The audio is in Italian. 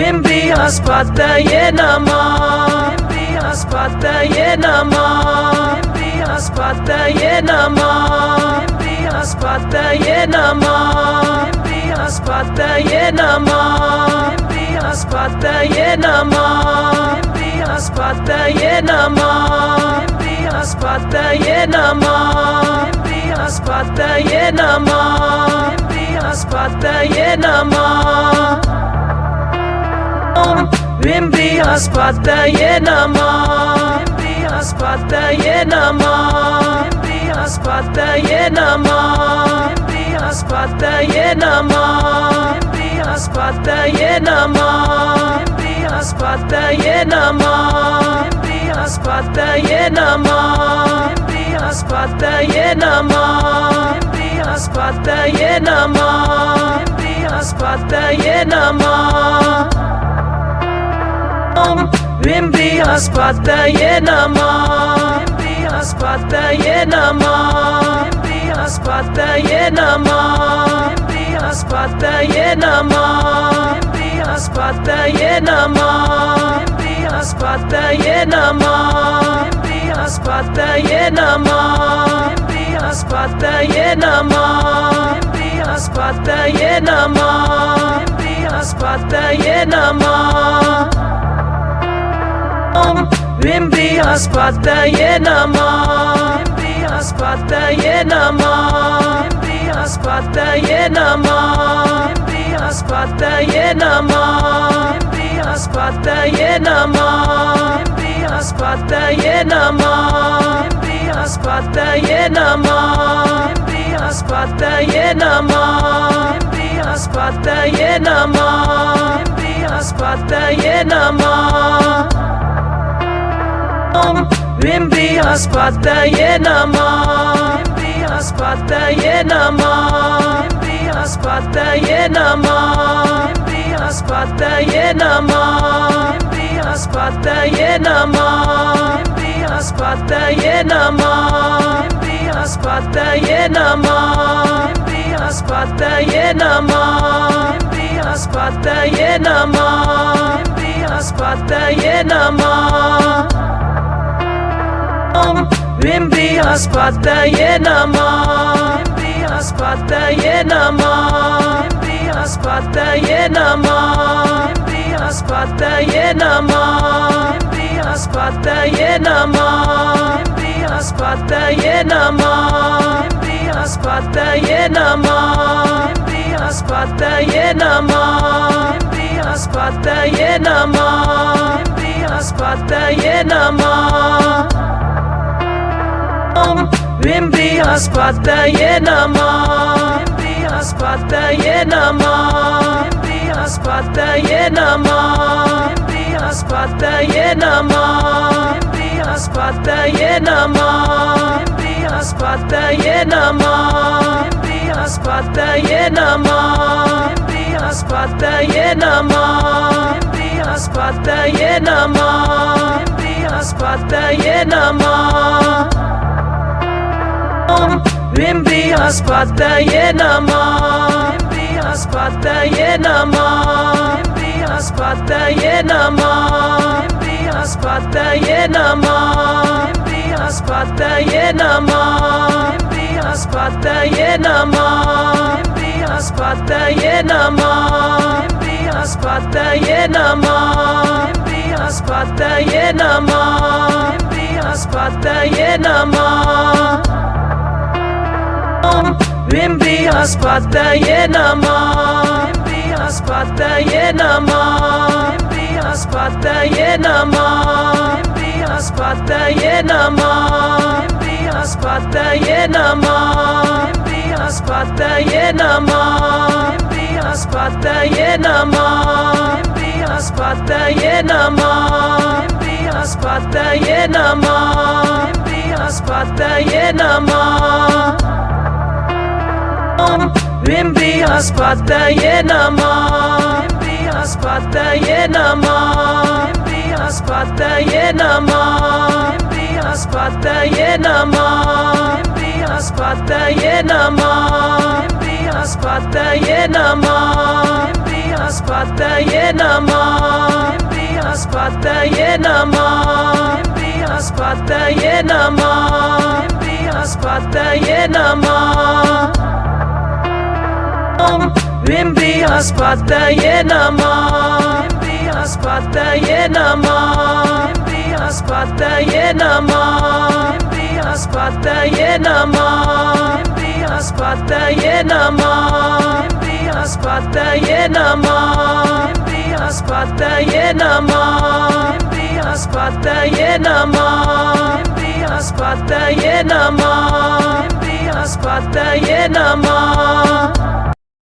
Bimbyaspataye Namah, Bimbyaspataye Namah, Bimbyaspataye Namah, Bimbyaspataye Namah, Bimbyaspataye Namah, Bimbyaspataye Namah, Bimbyaspataye Namah, Bimbyaspataye Namah, Bimbyaspataye Namah, Bimbyaspataye Namah. Bimbyaspataye Namah, Bimbyaspataye Namah, Bimbyaspataye Namah, Bimbyaspataye Namah, Bimbyaspataye Namah, Bimbyaspataye Namah, Bimbyaspataye Namah, Bimbyaspataye Namah, Bimbyaspataye Namah, Bimbyaspataye Namah. Bimbyaspataye Namah, Bimbyaspataye Namah, Bimbyaspataye Namah, Bimbyaspataye Namah, Bimbyaspataye Namah, Bimbyaspataye Namah, Bimbyaspataye Namah, Bimbyaspataye Namah, Bimbyaspataye Namah, Bimbyaspataye Namah. Bimbyaspataye Namah, Bimbyaspataye Namah, Bimbyaspataye Namah, Bimbyaspataye Namah, Bimbyaspataye Namah, Bimbyaspataye Namah, Bimbyaspataye Namah, Bimbyaspataye Namah, Bimbyaspataye Namah, Bimbyaspataye Namah. Bimbyaspataye Namah, Bimbyaspataye Namah, Bimbyaspataye Namah, Bimbyaspataye Namah, Bimbyaspataye Namah, Bimbyaspataye Namah, Bimbyaspataye Namah, Bimbyaspataye Namah, Bimbyaspataye Namah, Bimbyaspataye Namah. Bimbyaspataye Namah, Bimbyaspataye Namah, Bimbyaspataye Namah, Bimbyaspataye Namah, Bimbyaspataye Namah, Bimbyaspataye Namah, Bimbyaspataye Namah, Bimbyaspataye Namah, Bimbyaspataye Namah, Bimbyaspataye Namah. Bimbyaspataye Namah, Bimbyaspataye Namah, Bimbyaspataye Namah, Bimbyaspataye Namah, Bimbyaspataye Namah, Bimbyaspataye Namah, Bimbyaspataye Namah, Bimbyaspataye Namah, Bimbyaspataye Namah, Bimbyaspataye Namah. Bimbyaspataye Namah, Bimbyaspataye Namah, Bimbyaspataye Namah, Bimbyaspataye Namah, Bimbyaspataye Namah, Bimbyaspataye Namah, Bimbyaspataye Namah, Bimbyaspataye Namah, Bimbyaspataye Namah, Bimbyaspataye Namah. Bimbyaspataye Namah, Bimbyaspataye Namah, Bimbyaspataye Namah, Bimbyaspataye Namah, Bimbyaspataye Namah, Bimbyaspataye Namah, Bimbyaspataye Namah, Bimbyaspataye Namah, Bimbyaspataye Namah, Bimbyaspataye Namah. Bimbyaspataye Namah, Bimbyaspataye Namah, Bimbyaspataye Namah, Spataye Namah, Spataye Namah, Spataye Namah, Spataye Namah, Spataye Namah, Spataye Namah, Spataye Namah. Bimbi Spataye Namah, Spataye Namah, Spataye Namah, Spataye Namah, Spataye Namah, Spataye Namah, Spataye Namah, Spataye Namah, Spataye Namah, Spataye Namah.